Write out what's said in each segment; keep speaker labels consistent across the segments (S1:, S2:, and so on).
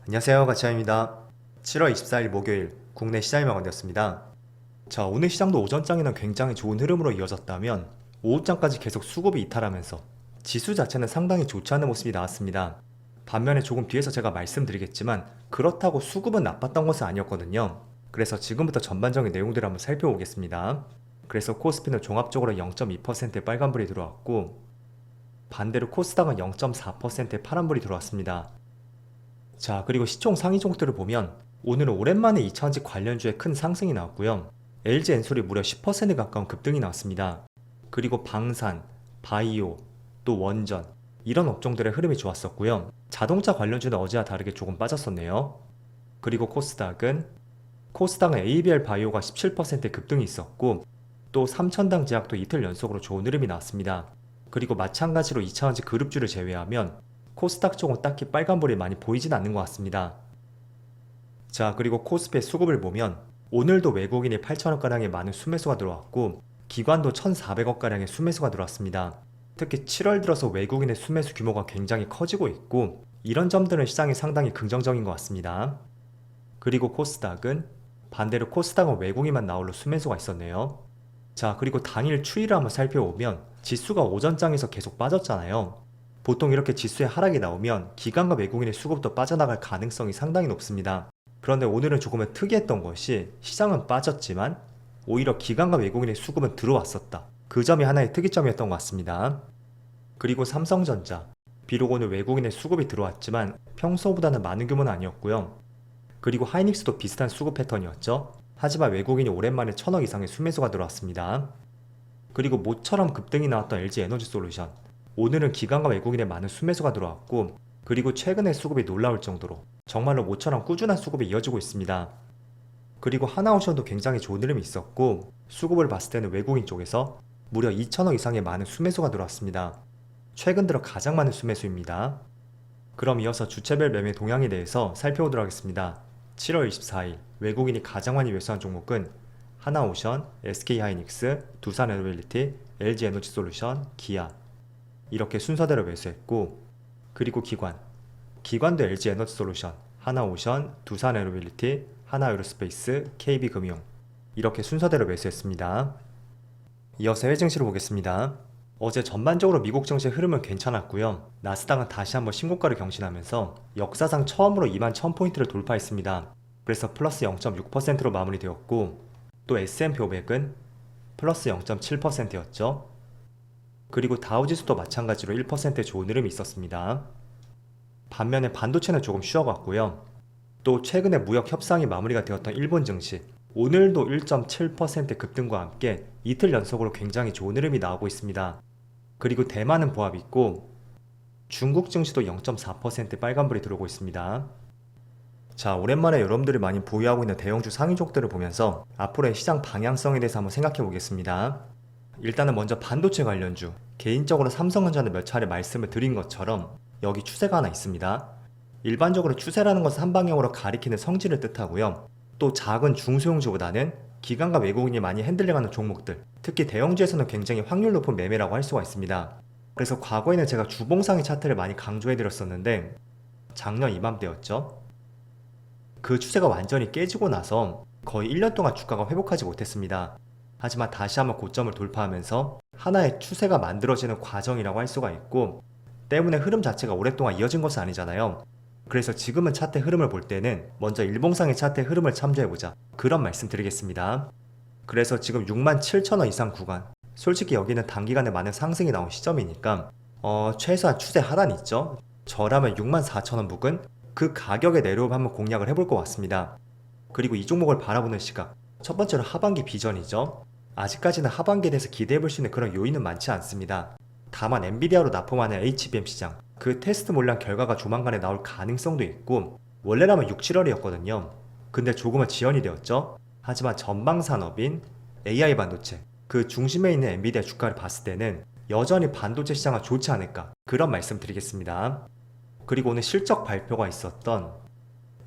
S1: 안녕하세요, 가치아입니다. 7월 24일 목요일 국내 시장이 마감되었습니다. 자, 오늘 시장도 오전장에는 굉장히 좋은 흐름으로 이어졌다면 오후장까지 계속 수급이 이탈하면서 지수 자체는 상당히 좋지 않은 모습이 나왔습니다. 반면에 조금 뒤에서 제가 말씀드리겠지만 그렇다고 수급은 나빴던 것은 아니었거든요. 그래서 지금부터 전반적인 내용들을 한번 살펴보겠습니다. 그래서 코스피는 종합적으로 0.2%의 빨간불이 들어왔고 반대로 코스닥은 0.4%의 파란불이 들어왔습니다. 자, 그리고 시총 상위 종목들을 보면 오늘은 오랜만에 2차전지 관련주에 큰 상승이 나왔고요. LG 엔솔이 무려 10% 가까운 급등이 나왔습니다. 그리고 방산, 바이오, 또 원전 이런 업종들의 흐름이 좋았었고요. 자동차 관련주는 어제와 다르게 조금 빠졌었네요. 그리고 코스닥은 ABL 바이오가 17% 급등이 있었고 또 삼천당 제약도 이틀 연속으로 좋은 흐름이 나왔습니다. 그리고 마찬가지로 2차전지 그룹주를 제외하면 코스닥 쪽은 딱히 빨간불이 많이 보이진 않는 것 같습니다. 자, 그리고 코스피의 수급을 보면 오늘도 외국인이 8천억가량의 많은 수매수가 들어왔고 기관도 1,400억가량의 수매수가 들어왔습니다. 특히 7월 들어서 외국인의 수매수 규모가 굉장히 커지고 있고 이런 점들은 시장이 상당히 긍정적인 것 같습니다. 그리고 반대로 코스닥은 외국인만 나홀로 수매수가 있었네요. 자, 그리고 당일 추이를 한번 살펴보면 지수가 오전장에서 계속 빠졌잖아요. 보통 이렇게 지수의 하락이 나오면 기관과 외국인의 수급도 빠져나갈 가능성이 상당히 높습니다. 그런데 오늘은 조금은 특이했던 것이 시장은 빠졌지만 오히려 기관과 외국인의 수급은 들어왔었다. 그 점이 하나의 특이점이었던 것 같습니다. 그리고 삼성전자. 비록 오늘 외국인의 수급이 들어왔지만 평소보다는 많은 규모는 아니었고요. 그리고 하이닉스도 비슷한 수급 패턴이었죠. 하지만 외국인이 오랜만에 1,000억 이상의 수매수가 들어왔습니다. 그리고 모처럼 급등이 나왔던 LG 에너지솔루션. 오늘은 기관과 외국인의 많은 수매수가 들어왔고 그리고 최근의 수급이 놀라울 정도로 정말로 모처럼 꾸준한 수급이 이어지고 있습니다. 그리고 하나오션도 굉장히 좋은 흐름이 있었고 수급을 봤을 때는 외국인 쪽에서 무려 2천억 이상의 많은 수매수가 들어왔습니다. 최근 들어 가장 많은 수매수입니다. 그럼 이어서 주체별 매매 동향에 대해서 살펴보도록 하겠습니다. 7월 24일 외국인이 가장 많이 매수한 종목은 하나오션, SK하이닉스, 두산에너빌리티, LG에너지솔루션, 기아 이렇게 순서대로 매수했고 그리고 기관도 LG에너지솔루션, 하나오션, 두산에너빌리티, 하나에어로스페이스, KB금융 이렇게 순서대로 매수했습니다. 이어서 해외 증시를 보겠습니다. 어제 전반적으로 미국 증시 흐름은 괜찮았고요. 나스닥은 다시 한번 신고가를 경신하면서 역사상 처음으로 21,000포인트를 돌파했습니다. 그래서 플러스 0.6%로 마무리되었고 또 S&P 500은 플러스 0.7%였죠. 그리고 다우지수도 마찬가지로 1%의 좋은 흐름이 있었습니다. 반면에 반도체는 조금 쉬어갔고요. 또 최근에 무역 협상이 마무리가 되었던 일본 증시 오늘도 1.7% 급등과 함께 이틀 연속으로 굉장히 좋은 흐름이 나오고 있습니다. 그리고 대만은 보합 있고 중국 증시도 0.4% 빨간불이 들어오고 있습니다. 자, 오랜만에 여러분들이 많이 보유하고 있는 대형주 상위종들을 보면서 앞으로의 시장 방향성에 대해서 한번 생각해 보겠습니다. 일단은 먼저 반도체 관련주, 개인적으로 삼성전자는 몇 차례 말씀을 드린 것처럼 여기 추세가 하나 있습니다. 일반적으로 추세라는 것은 한 방향으로 가리키는 성질을 뜻하고요. 또 작은 중소형주보다는 기관과 외국인이 많이 핸들링하는 종목들, 특히 대형주에서는 굉장히 확률 높은 매매라고 할 수가 있습니다. 그래서 과거에는 제가 주봉상의 차트를 많이 강조해 드렸었는데 작년 이맘때였죠. 그 추세가 완전히 깨지고 나서 거의 1년 동안 주가가 회복하지 못했습니다. 하지만 다시 한번 고점을 돌파하면서 하나의 추세가 만들어지는 과정이라고 할 수가 있고 때문에 흐름 자체가 오랫동안 이어진 것은 아니잖아요. 그래서 지금은 차트 흐름을 볼 때는 먼저 일봉상의 차트의 흐름을 참조해보자 그런 말씀 드리겠습니다. 그래서 지금 67,000원 이상 구간 솔직히 여기는 단기간에 많은 상승이 나온 시점이니까 최소한 추세 하단 있죠. 저라면 64,000원 부근 그 가격의 내려오면 한번 공략을 해볼 것 같습니다. 그리고 이 종목을 바라보는 시각 첫 번째로 하반기 비전이죠. 아직까지는 하반기에 대해서 기대해볼 수 있는 그런 요인은 많지 않습니다. 다만 엔비디아로 납품하는 HBM 시장 그 테스트 물량 결과가 조만간에 나올 가능성도 있고 원래라면 6, 7월이었거든요. 근데 조금은 지연이 되었죠. 하지만 전방 산업인 AI 반도체 그 중심에 있는 엔비디아 주가를 봤을 때는 여전히 반도체 시장은 좋지 않을까 그런 말씀 드리겠습니다. 그리고 오늘 실적 발표가 있었던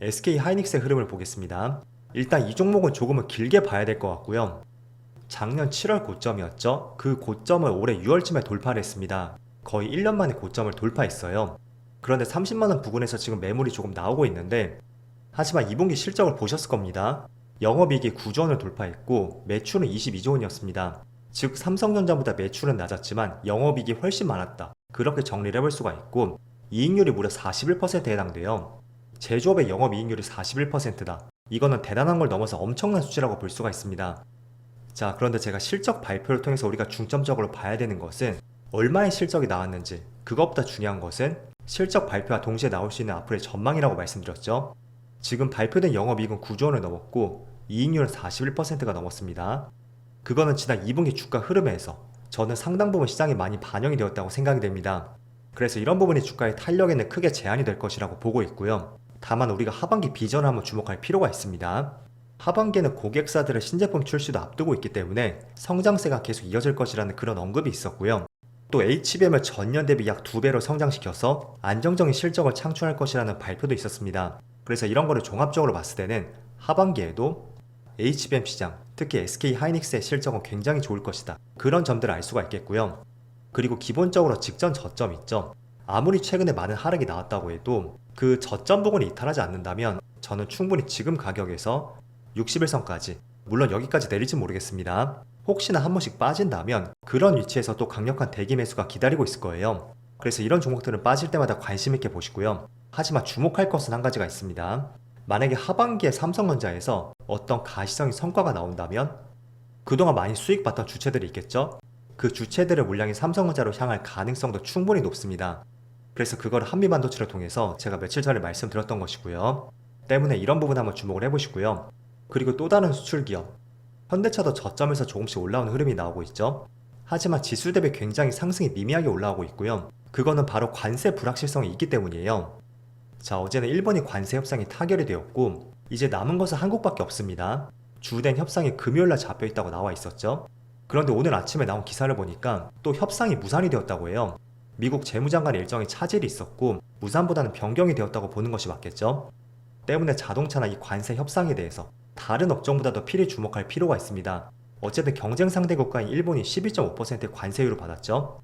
S1: SK하이닉스의 흐름을 보겠습니다. 일단 이 종목은 조금은 길게 봐야 될 것 같고요. 작년 7월 고점이었죠. 그 고점을 올해 6월쯤에 돌파를 했습니다. 거의 1년 만에 고점을 돌파했어요. 그런데 30만원 부근에서 지금 매물이 조금 나오고 있는데, 하지만 2분기 실적을 보셨을 겁니다. 영업이익이 9조 원을 돌파했고 매출은 22조 원이었습니다. 즉 삼성전자보다 매출은 낮았지만 영업이익이 훨씬 많았다. 그렇게 정리를 해볼 수가 있고, 이익률이 무려 41%에 해당돼요. 제조업의 영업이익률이 41%다. 이거는 대단한 걸 넘어서 엄청난 수치라고 볼 수가 있습니다. 자, 그런데 제가 실적 발표를 통해서 우리가 중점적으로 봐야 되는 것은 얼마의 실적이 나왔는지, 그것보다 중요한 것은 실적 발표와 동시에 나올 수 있는 앞으로의 전망이라고 말씀드렸죠. 지금 발표된 영업이익은 9조 원을 넘었고 이익률은 41%가 넘었습니다. 그거는 지난 2분기 주가 흐름에서 저는 상당 부분 시장에 많이 반영이 되었다고 생각이 됩니다. 그래서 이런 부분이 주가의 탄력에는 크게 제한이 될 것이라고 보고 있고요. 다만 우리가 하반기 비전을 한번 주목할 필요가 있습니다. 하반기에는 고객사들의 신제품 출시도 앞두고 있기 때문에 성장세가 계속 이어질 것이라는 그런 언급이 있었고요. 또 HBM을 전년 대비 약 2배로 성장시켜서 안정적인 실적을 창출할 것이라는 발표도 있었습니다. 그래서 이런 거를 종합적으로 봤을 때는 하반기에도 HBM 시장, 특히 SK 하이닉스의 실적은 굉장히 좋을 것이다. 그런 점들을 알 수가 있겠고요. 그리고 기본적으로 직전 저점 있죠. 아무리 최근에 많은 하락이 나왔다고 해도 그 저점 부분이 이탈하지 않는다면 저는 충분히 지금 가격에서 60일선까지, 물론 여기까지 내릴지 모르겠습니다. 혹시나 한 번씩 빠진다면 그런 위치에서 또 강력한 대기 매수가 기다리고 있을 거예요. 그래서 이런 종목들은 빠질 때마다 관심 있게 보시고요. 하지만 주목할 것은 한 가지가 있습니다. 만약에 하반기에 삼성전자에서 어떤 가시적인 성과가 나온다면 그동안 많이 수익 봤던 주체들이 있겠죠? 그 주체들의 물량이 삼성전자로 향할 가능성도 충분히 높습니다. 그래서 그걸 한미반도체를 통해서 제가 며칠 전에 말씀드렸던 것이고요. 때문에 이런 부분 한번 주목을 해보시고요. 그리고 또 다른 수출 기업, 현대차도 저점에서 조금씩 올라오는 흐름이 나오고 있죠. 하지만 지수 대비 굉장히 상승이 미미하게 올라오고 있고요. 그거는 바로 관세 불확실성이 있기 때문이에요. 자, 어제는 일본이 관세 협상이 타결이 되었고 이제 남은 것은 한국밖에 없습니다. 주된 협상이 금요일날 잡혀있다고 나와 있었죠. 그런데 오늘 아침에 나온 기사를 보니까 또 협상이 무산이 되었다고 해요. 미국 재무장관 일정에 차질이 있었고 무산보다는 변경이 되었다고 보는 것이 맞겠죠. 때문에 자동차나 이 관세 협상에 대해서 다른 업종보다도 필히 주목할 필요가 있습니다. 어쨌든 경쟁 상대 국가인 일본이 12.5%의 관세율을 받았죠.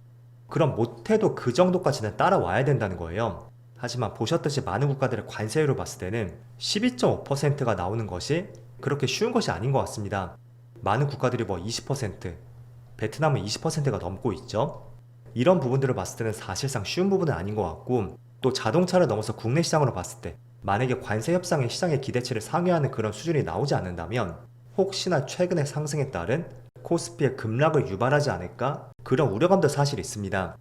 S1: 그럼 못해도 그 정도까지는 따라와야 된다는 거예요. 하지만 보셨듯이 많은 국가들의 관세율을 봤을 때는 12.5%가 나오는 것이 그렇게 쉬운 것이 아닌 것 같습니다. 많은 국가들이 뭐 20%, 베트남은 20%가 넘고 있죠. 이런 부분들을 봤을 때는 사실상 쉬운 부분은 아닌 것 같고, 또 자동차를 넘어서 국내 시장으로 봤을 때 만약에 관세 협상이 시장의 기대치를 상회하는 그런 수준이 나오지 않는다면 혹시나 최근의 상승에 따른 코스피의 급락을 유발하지 않을까, 그런 우려감도 사실 있습니다.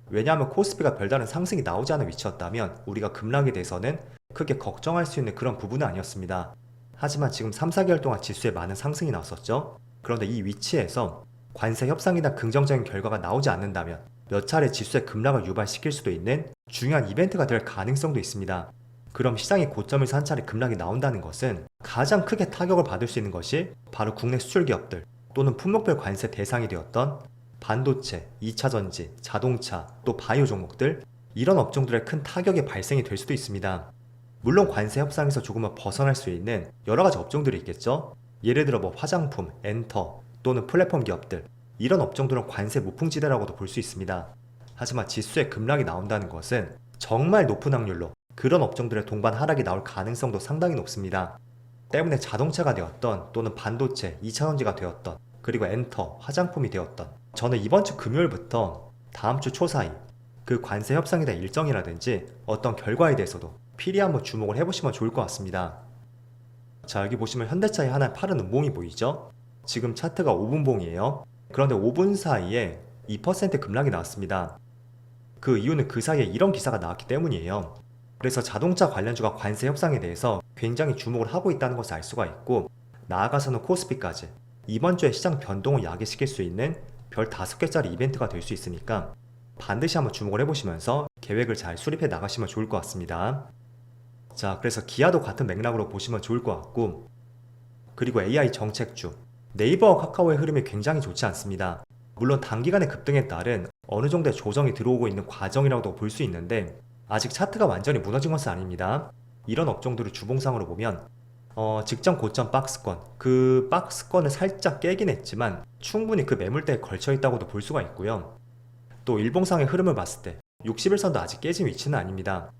S1: 왜냐하면 코스피가 별다른 상승이 나오지 않은 위치였다면 우리가 급락에 대해서는 크게 걱정할 수 있는 그런 부분은 아니었습니다. 하지만 지금 3, 4개월 동안 지수에 많은 상승이 나왔었죠. 그런데 이 위치에서 관세 협상이나 긍정적인 결과가 나오지 않는다면 몇 차례 지수의 급락을 유발시킬 수도 있는 중요한 이벤트가 될 가능성도 있습니다. 그럼 시장의 고점에서 한 차례 급락이 나온다는 것은 가장 크게 타격을 받을 수 있는 것이 바로 국내 수출 기업들 또는 품목별 관세 대상이 되었던 반도체, 2차전지, 자동차, 또 바이오 종목들, 이런 업종들의 큰 타격이 발생이 될 수도 있습니다. 물론 관세 협상에서 조금은 벗어날 수 있는 여러 가지 업종들이 있겠죠. 예를 들어 뭐 화장품, 엔터 또는 플랫폼 기업들, 이런 업종들은 관세 무풍지대라고도 볼 수 있습니다. 하지만 지수의 급락이 나온다는 것은 정말 높은 확률로 그런 업종들의 동반 하락이 나올 가능성도 상당히 높습니다. 때문에 자동차가 되었던 또는 반도체, 2차전지가 되었던 그리고 엔터, 화장품이 되었던, 저는 이번 주 금요일부터 다음 주 초 사이 그 관세 협상에 대한 일정이라든지 어떤 결과에 대해서도 필히 한번 주목을 해보시면 좋을 것 같습니다. 자, 여기 보시면 현대차의 하나의 파란 음봉이 보이죠? 지금 차트가 5분봉이에요. 그런데 5분 사이에 2% 급락이 나왔습니다. 그 이유는 그 사이에 이런 기사가 나왔기 때문이에요. 그래서 자동차 관련주가 관세 협상에 대해서 굉장히 주목을 하고 있다는 것을 알 수가 있고, 나아가서는 코스피까지 이번 주에 시장 변동을 야기시킬 수 있는 별 5개짜리 이벤트가 될 수 있으니까 반드시 한번 주목을 해보시면서 계획을 잘 수립해 나가시면 좋을 것 같습니다. 자, 그래서 기아도 같은 맥락으로 보시면 좋을 것 같고, 그리고 AI 정책주 네이버와 카카오의 흐름이 굉장히 좋지 않습니다. 물론 단기간의 급등에 따른 어느 정도의 조정이 들어오고 있는 과정이라고도 볼 수 있는데 아직 차트가 완전히 무너진 것은 아닙니다. 이런 업종들을 주봉상으로 보면 직전 고점 박스권, 그 박스권을 살짝 깨긴 했지만 충분히 그 매물대에 걸쳐 있다고도 볼 수가 있고요. 또 일봉상의 흐름을 봤을 때 60일선도 아직 깨진 위치는 아닙니다.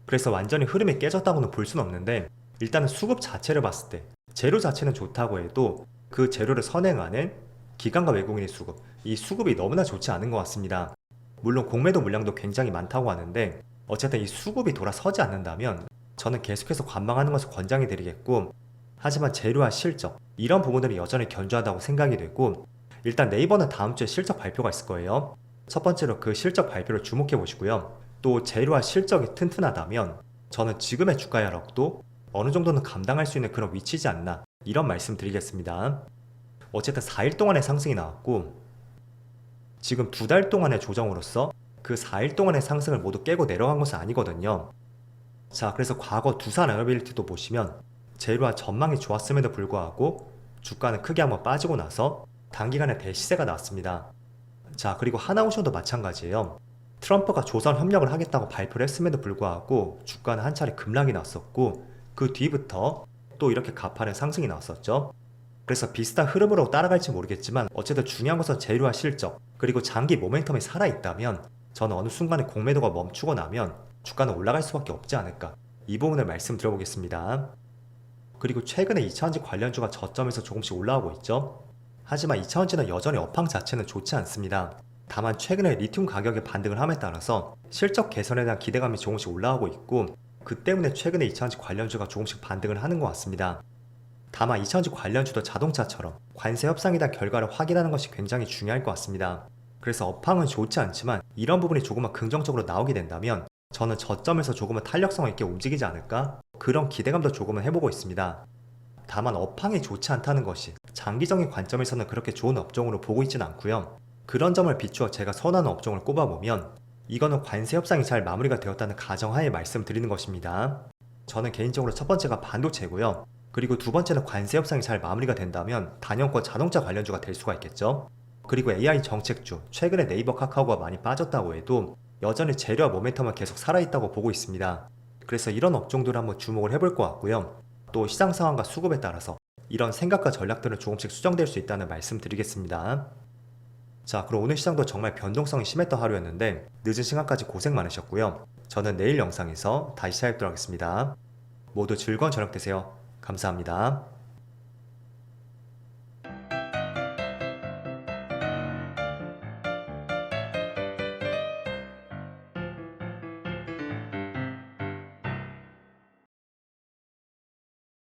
S1: 그래서 완전히 흐름이 깨졌다고는 볼 수는 없는데 일단은 수급 자체를 봤을 때 재료 자체는 좋다고 해도 그 재료를 선행하는 기관과 외국인의 수급, 이 수급이 너무나 좋지 않은 것 같습니다. 물론 공매도 물량도 굉장히 많다고 하는데 어쨌든 이 수급이 돌아서지 않는다면 저는 계속해서 관망하는 것을 권장해 드리겠고, 하지만 재료와 실적 이런 부분들이 여전히 견조하다고 생각이 되고, 일단 네이버는 다음 주에 실적 발표가 있을 거예요. 첫 번째로 그 실적 발표를 주목해 보시고요. 또 재료와 실적이 튼튼하다면 저는 지금의 주가 하락도 어느 정도는 감당할 수 있는 그런 위치지 않나, 이런 말씀 드리겠습니다. 어쨌든 4일 동안의 상승이 나왔고 지금 2달 동안의 조정으로서 그 4일 동안의 상승을 모두 깨고 내려간 것은 아니거든요. 자, 그래서 과거 두산 에어빌리티도 보시면 재료와 전망이 좋았음에도 불구하고 주가는 크게 한번 빠지고 나서 단기간에 대시세가 나왔습니다. 자, 그리고 하나오션도 마찬가지예요. 트럼프가 조선 협력을 하겠다고 발표를 했음에도 불구하고 주가는 한 차례 급락이 났었고 그 뒤부터 또 이렇게 가파른 상승이 나왔었죠. 그래서 비슷한 흐름으로 따라갈지 모르겠지만 어쨌든 중요한 것은 재료와 실적 그리고 장기 모멘텀이 살아있다면 저는 어느 순간에 공매도가 멈추고 나면 주가는 올라갈 수밖에 없지 않을까, 이 부분을 말씀드려보겠습니다. 그리고 최근에 2차전지 관련주가 저점에서 조금씩 올라오고 있죠. 하지만 2차전지는 여전히 업황 자체는 좋지 않습니다. 다만 최근에 리튬 가격의 반등을 함에 따라서 실적 개선에 대한 기대감이 조금씩 올라오고 있고 그 때문에 최근에 2차전지 관련주가 조금씩 반등을 하는 것 같습니다. 다만 2차전지 관련주도 자동차처럼 관세 협상에 대한 결과를 확인하는 것이 굉장히 중요할 것 같습니다. 그래서 업황은 좋지 않지만 이런 부분이 조금만 긍정적으로 나오게 된다면 저는 저점에서 조금은 탄력성 있게 움직이지 않을까, 그런 기대감도 조금은 해보고 있습니다. 다만 업황이 좋지 않다는 것이 장기적인 관점에서는 그렇게 좋은 업종으로 보고 있진 않고요. 그런 점을 비추어 제가 선호하는 업종을 꼽아보면 이거는 관세 협상이 잘 마무리가 되었다는 가정하에 말씀드리는 것입니다. 저는 개인적으로 첫 번째가 반도체고요. 그리고 두 번째는 관세 협상이 잘 마무리가 된다면 단연권 자동차 관련주가 될 수가 있겠죠. 그리고 AI 정책주, 최근에 네이버 카카오가 많이 빠졌다고 해도 여전히 재료와 모멘텀은 계속 살아있다고 보고 있습니다. 그래서 이런 업종들을 한번 주목을 해볼 것 같고요. 또 시장 상황과 수급에 따라서 이런 생각과 전략들은 조금씩 수정될 수 있다는 말씀 드리겠습니다. 자, 그럼 오늘 시장도 정말 변동성이 심했던 하루였는데 늦은 시간까지 고생 많으셨고요. 저는 내일 영상에서 다시 찾아뵙도록 하겠습니다. 모두 즐거운 저녁 되세요. 감사합니다.